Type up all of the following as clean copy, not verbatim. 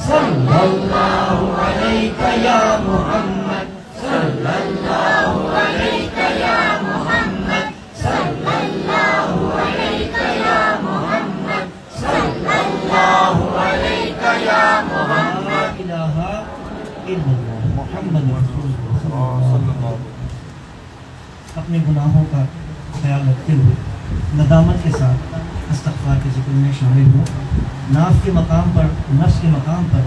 صلی صلی اللہ علیہ یا محمد صلی اللہ علیہ یا محمد صلی اللہ علیہ یا محمد صلی اللہ علیہ یا محمد لا الہ الا اللہ محمد رسول اللہ صلی اللہ علیہ وسلم۔ اپنے گناہوں کا خیال رکھتے ہوئے ندامت کے ساتھ استغفار کے ذکر میں شامل ہوں۔ ناف کے مقام پر، نفس کے مقام پر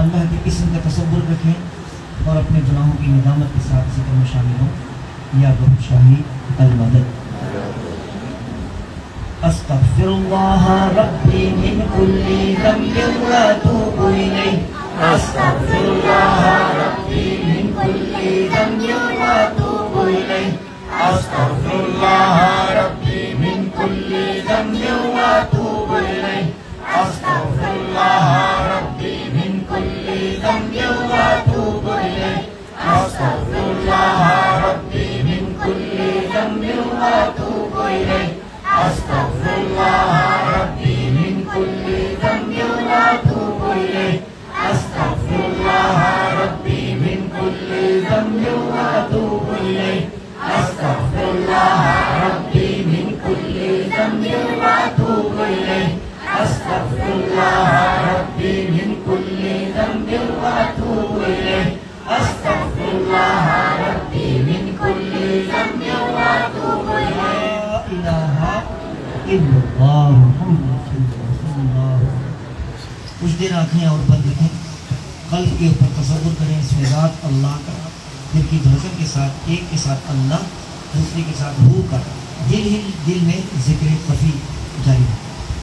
اللہ کے اسم کا تصور رکھیں اور اپنے گناہوں کی ندامت کے ساتھ ذکر میں شامل ہوں۔ یا بہت شاہی المدد۔ استغفر اللہ ربی من کل ذنب واتوب الیہ استغفر اللہ ربی من کل ذنب واتوب الیہ استغفر اللہ ربی من کل ذنب واتوب الیہ استغفر اللہ ربی من کل ذنب واتوب الیہ استغفر اللہ ربی من کل ذنب واتوب الیہ استغفر اللہ ربی من کل ذنب واتوب الیہ استغفر اللہ ربی من کل ذنب واتوب الیہ استغفر اللہ ربی من کل ذنب واتوب الیہ استغفر اللہ ربی من کل ذنب واتوب الیہ استغفر اللہ ربی من کل ذنب واتوب الیہ لا الہ الا اللہ محمد رسول اللہ صلی اللہ علیہ وسلم۔ کچھ دیر آنکھیں اور بند رکھیں، قلب کے اوپر تصور کریں اس میں ذات اللہ کا، دل کی دھڑکن کے ساتھ ایک کے ساتھ اللہ، دوسرے کے ساتھ ہو کا دل میں ذکر خفی جاری ہے۔